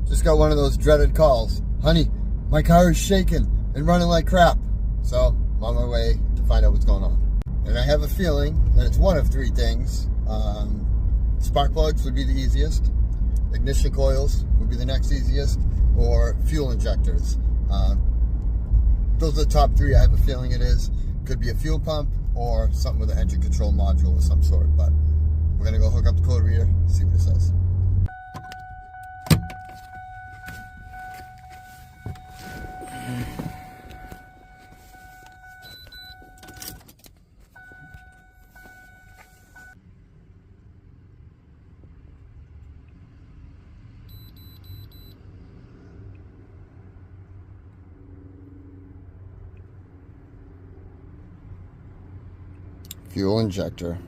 Just got one of those dreaded calls. Honey, my car is shaking and running like crap. So I'm on my way to find out what's going on. And I have a feeling that it's one of three things. Spark plugs would be the easiest. Ignition coils would be the next easiest. Or fuel injectors. Those are the top three. I have a feeling it is. Could be a fuel pump or something with an engine control module of some sort. But we're going to go hook up the code reader, see what it says. Fuel injector.